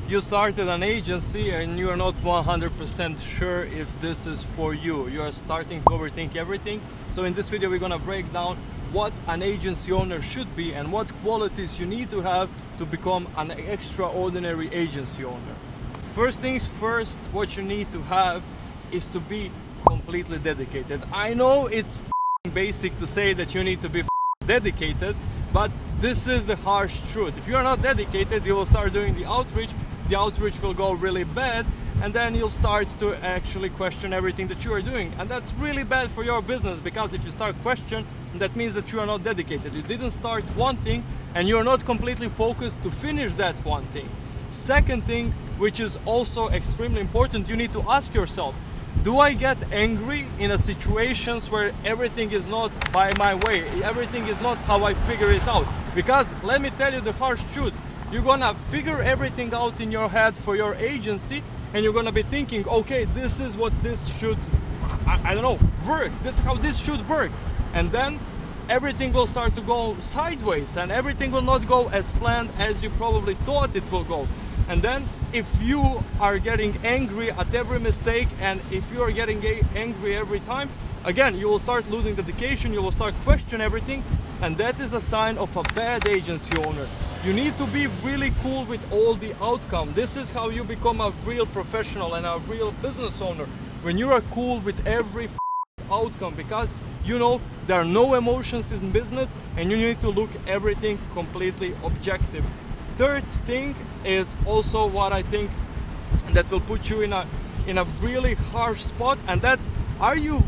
you started an agency and you are not 100% sure if this is for you. You are starting to overthink everything. So in this video we're gonna break down what an agency owner should be and what qualities you need to have to become an extraordinary agency owner. First things first, what you need to have is to be completely dedicated. I know it's basic to say that you need to be dedicated, but this is the harsh truth. If you're not dedicated, you will start doing the outreach will go really bad, and then you'll start to actually question everything that you are doing, and that's really bad for your business, because if you start questioning, that means that you are not dedicated. You didn't start one thing and you're not completely focused to finish that one thing. Second thing, which is also extremely important, you need to ask yourself, do I get angry in a situations where everything is not by my way, everything is not how I figure it out? Because let me tell you the harsh truth, you're gonna figure everything out in your head for your agency, and you're gonna be thinking, okay, this is what this should, I don't know, work, this is how this should work. And then everything will start to go sideways and everything will not go as planned as you probably thought it will go. And then if you are getting angry at every mistake, and if you are getting angry every time, again, you will start losing dedication, you will start questioning everything, and that is a sign of a bad agency owner. You need to be really cool with all the outcome. This is how you become a real professional and a real business owner, when you are cool with every outcome, because you know there are no emotions in business and you need to look everything completely objective. Third thing is also what I think that will put you in a really harsh spot, and that's, are you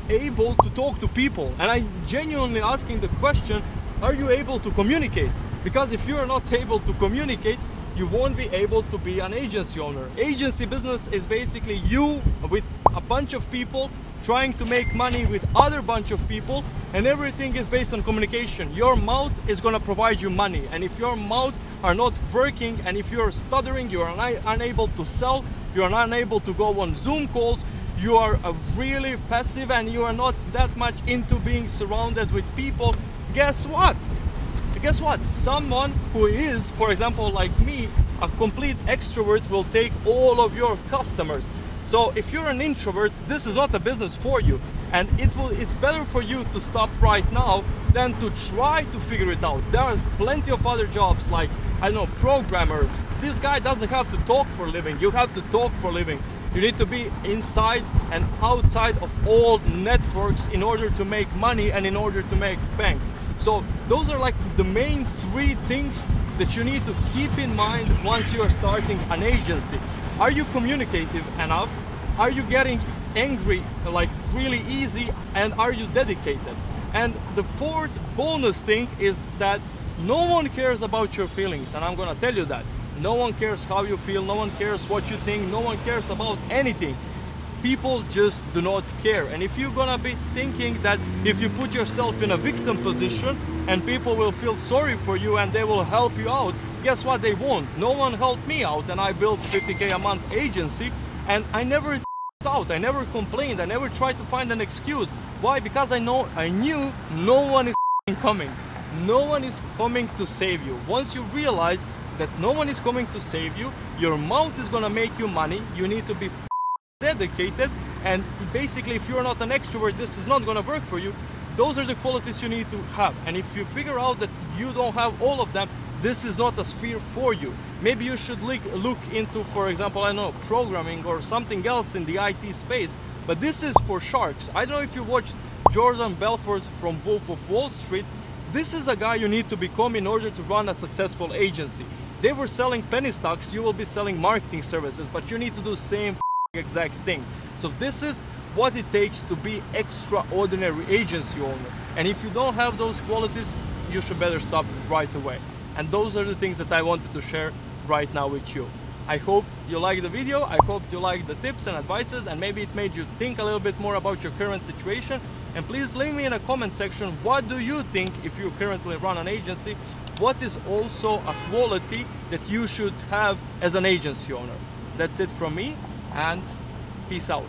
able to talk to people? And I'm genuinely asking the question, are you able to communicate? Because if you are not able to communicate, you won't be able to be an agency owner. Agency business is basically you with a bunch of people trying to make money with other bunch of people, and everything is based on communication. Your mouth is gonna provide you money, and if your mouth are not working, and if you're stuttering, you are unable to sell, you are unable to go on Zoom calls, you are really passive and you are not that much into being surrounded with people, guess what? Guess what? Someone who is, for example, like me, a complete extrovert will take all of your customers. So if you're an introvert, this is not a business for you, and it's better for you to stop right now than to try to figure it out. There are plenty of other jobs, like, I don't know, programmer. This guy doesn't have to talk for a living, you have to talk for a living. You need to be inside and outside of all networks in order to make money and in order to make bank. So those are like the main three things that you need to keep in mind once you are starting an agency. Are you communicative enough? Are you getting angry like really easy? And are you dedicated? And the fourth bonus thing is that no one cares about your feelings, and I'm gonna tell you that. No one cares how you feel, no one cares what you think, no one cares about anything. People just do not care. And if you're gonna be thinking that if you put yourself in a victim position and people will feel sorry for you and they will help you out, guess what? They won't. No one helped me out, and I built 50K a month agency, and I never out, I never complained, I never tried to find an excuse. Why? Because I knew no one is coming. No one is coming to save you. Once you realize that no one is coming to save you, your mouth is gonna make you money, you need to be dedicated, and basically if you're not an extrovert, this is not gonna work for you. Those are the qualities you need to have, and if you figure out that you don't have all of them, this is not a sphere for you. Maybe you should look into, for example, I don't know, programming or something else in the IT space, but this is for sharks. I don't know if you watched Jordan Belfort from Wolf of Wall Street. This is a guy you need to become in order to run a successful agency. They were selling penny stocks, you will be selling marketing services, but you need to do the same exact thing. So this is what it takes to be extraordinary agency owner. And if you don't have those qualities, you should better stop right away. And those are the things that I wanted to share right now with you. I hope you liked the video, I hope you liked the tips and advices, and maybe it made you think a little bit more about your current situation. And please leave me in a comment section, what do you think, if you currently run an agency, what is also a quality that you should have as an agency owner? That's it from me, and peace out.